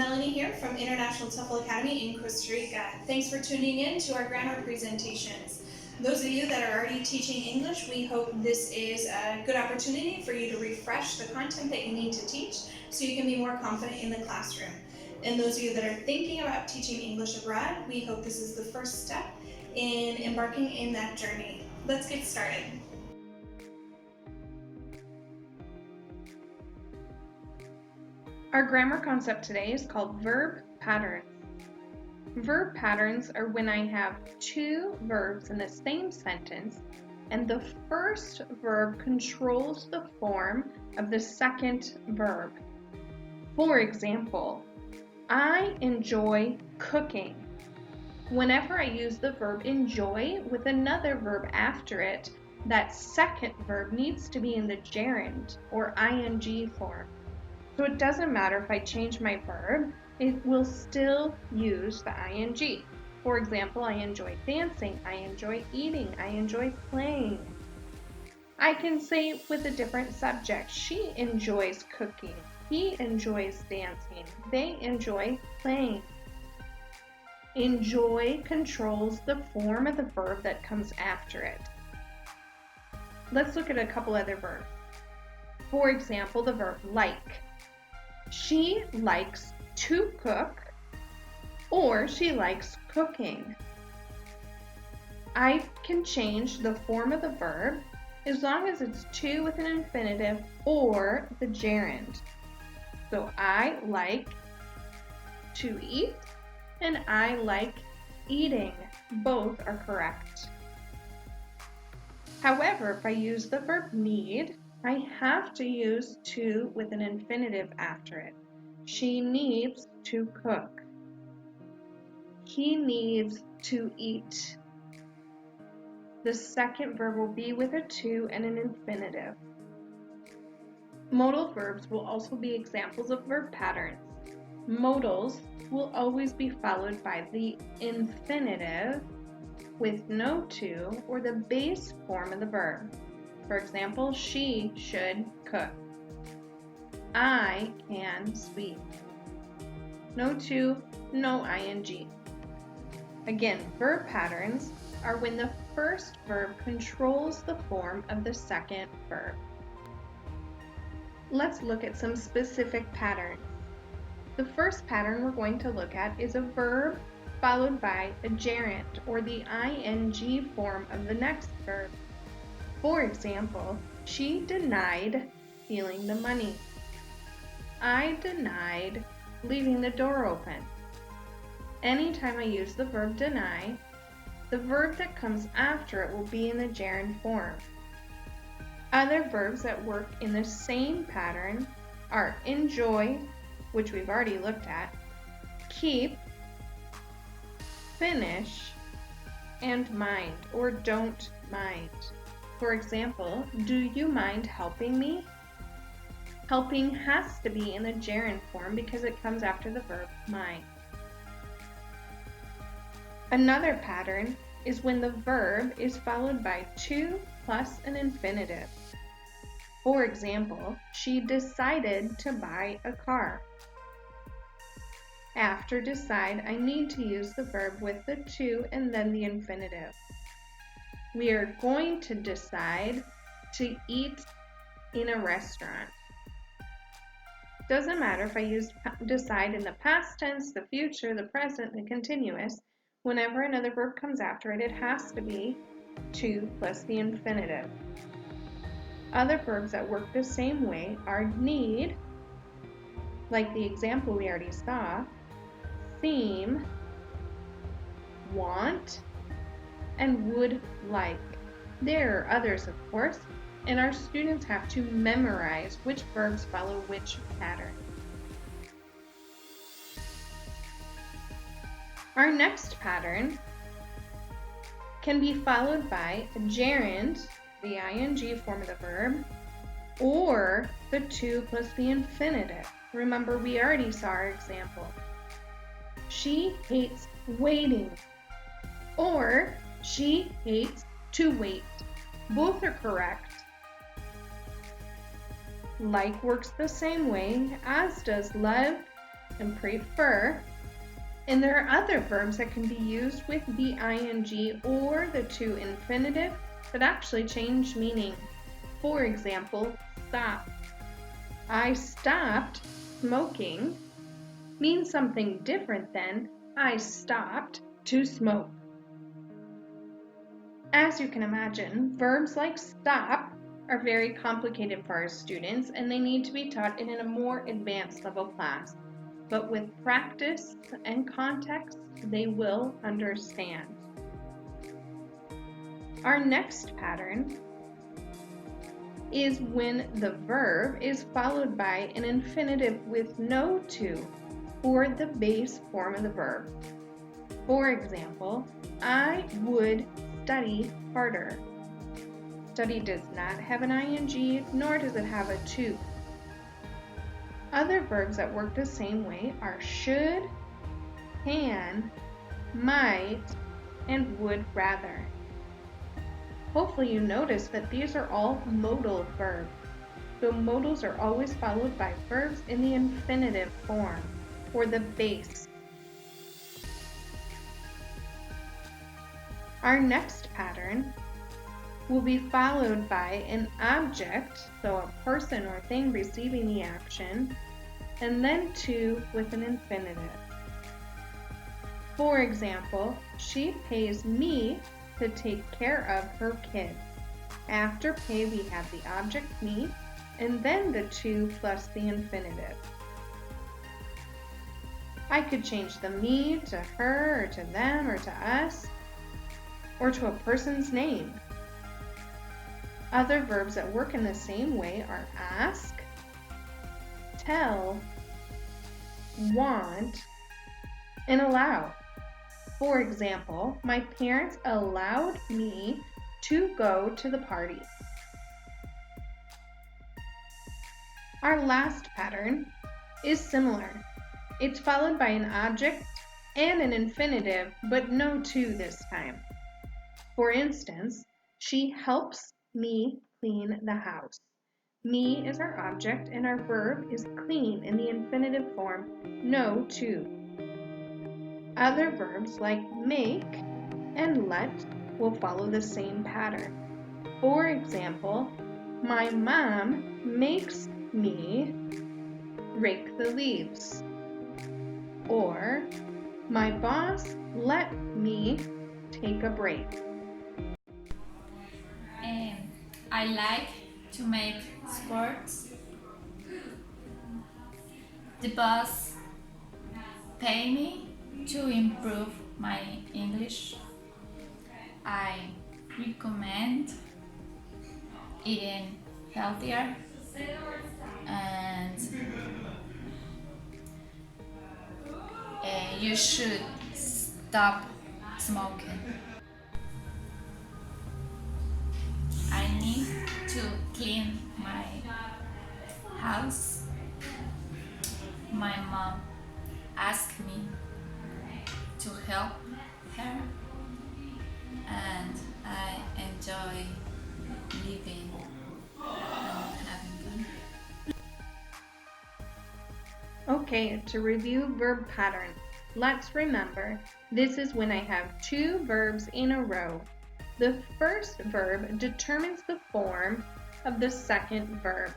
Melanie here from International TEFL Academy in Costa Rica. Thanks for tuning in to our grammar presentations. Those of you that are already teaching English, we hope this is a good opportunity for you to refresh the content that you need to teach so you can be more confident in the classroom. And those of you that are thinking about teaching English abroad, we hope this is the first step in embarking in that journey. Let's get started. Our grammar concept today is called verb patterns. Verb patterns are when I have two verbs in the same sentence and the first verb controls the form of the second verb. For example, I enjoy cooking. Whenever I use the verb enjoy with another verb after it, that second verb needs to be in the gerund or ing form. So it doesn't matter if I change my verb, it will still use the ing. For example, I enjoy dancing, I enjoy eating, I enjoy playing. I can say with a different subject, she enjoys cooking, he enjoys dancing, they enjoy playing. Enjoy controls the form of the verb that comes after it. Let's look at a couple other verbs. For example, the verb like. She likes to cook, or she likes cooking. I can change the form of the verb as long as it's to with an infinitive or the gerund. So I like to eat and I like eating. Both are correct. However, if I use the verb need, I have to use to with an infinitive after it. She needs to cook. He needs to eat. The second verb will be with a to and an infinitive. Modal verbs will also be examples of verb patterns. Modals will always be followed by the infinitive with no to or the base form of the verb. For example, she should cook. I can speak. No to, no ing. Again, verb patterns are when the first verb controls the form of the second verb. Let's look at some specific patterns. The first pattern we're going to look at is a verb followed by a gerund or the ing form of the next verb. For example, she denied stealing the money. I denied leaving the door open. Anytime I use the verb deny, the verb that comes after it will be in the gerund form. Other verbs that work in the same pattern are enjoy, which we've already looked at, keep, finish, and mind or don't mind. For example, do you mind helping me? Helping has to be in the gerund form because it comes after the verb mind. Another pattern is when the verb is followed by to plus an infinitive. For example, she decided to buy a car. After decide, I need to use the verb with the to and then the infinitive. We are going to decide to eat in a restaurant. Doesn't matter if I use decide in the past tense, the future, the present, the continuous. Whenever another verb comes after it, it has to be to plus the infinitive. Other verbs that work the same way are need, like the example we already saw, seem, want, and would like. There are others, of course, and our students have to memorize which verbs follow which pattern. Our next pattern can be followed by a gerund, the ing form of the verb, or the to plus the infinitive. Remember, we already saw our example. She hates waiting, or she hates to wait. Both are correct. Like works the same way, as does love and prefer. And there are other verbs that can be used with the ing or the to infinitive that actually change meaning. For example, stop. I stopped smoking means something different than I stopped to smoke. As you can imagine, verbs like stop are very complicated for our students and they need to be taught in a more advanced level class. But with practice and context, they will understand. Our next pattern is when the verb is followed by an infinitive with no to, or the base form of the verb. For example, I would study harder. Study does not have an ing, nor does it have a to. Other verbs that work the same way are should, can, might, and would rather. Hopefully you notice that these are all modal verbs. So modals are always followed by verbs in the infinitive form, or the base. Our next pattern will be followed by an object, so a person or thing receiving the action, and then to with an infinitive. For example, she pays me to take care of her kids. After pay, we have the object me, and then the to plus the infinitive. I could change the me to her, or to them, or to us, or to a person's name. Other verbs that work in the same way are ask, tell, want, and allow. For example, my parents allowed me to go to the party. Our last pattern is similar. It's followed by an object and an infinitive, but no to this time. For instance, she helps me clean the house. Me is our object and our verb is clean in the infinitive form, no to. Other verbs like make and let will follow the same pattern. For example, my mom makes me rake the leaves. Or, my boss let me take a break. I like to make sports. The boss pay me to improve my English. I recommend eating healthier and you should stop smoking. I need to clean my house. My mom asked me to help her and I enjoy living and having fun. Okay, to review verb patterns, let's remember this is when I have two verbs in a row. The first verb determines the form of the second verb.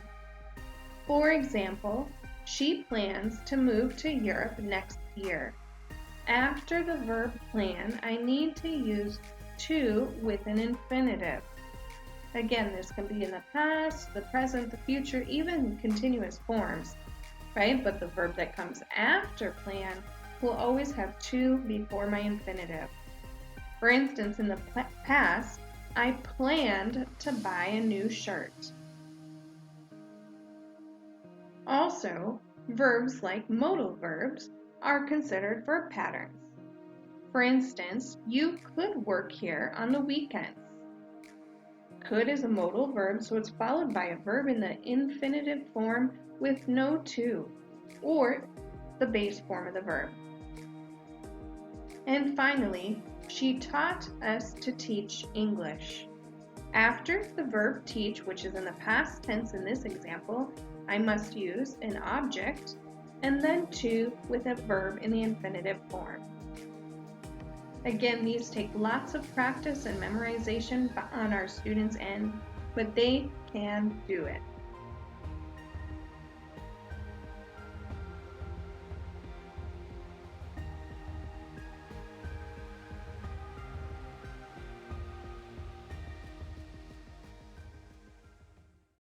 For example, she plans to move to Europe next year. After the verb plan, I need to use to with an infinitive. Again, this can be in the past, the present, the future, even continuous forms, right? But the verb that comes after plan will always have to before my infinitive. For instance, in the past, I planned to buy a new shirt. Also, verbs like modal verbs are considered verb patterns. For instance, you could work here on the weekends. Could is a modal verb, so it's followed by a verb in the infinitive form with no to, or the base form of the verb. And finally, she taught us to teach English. After the verb teach, which is in the past tense in this example, I must use an object and then to with a verb in the infinitive form. Again, these take lots of practice and memorization on our students' end, but they can do it.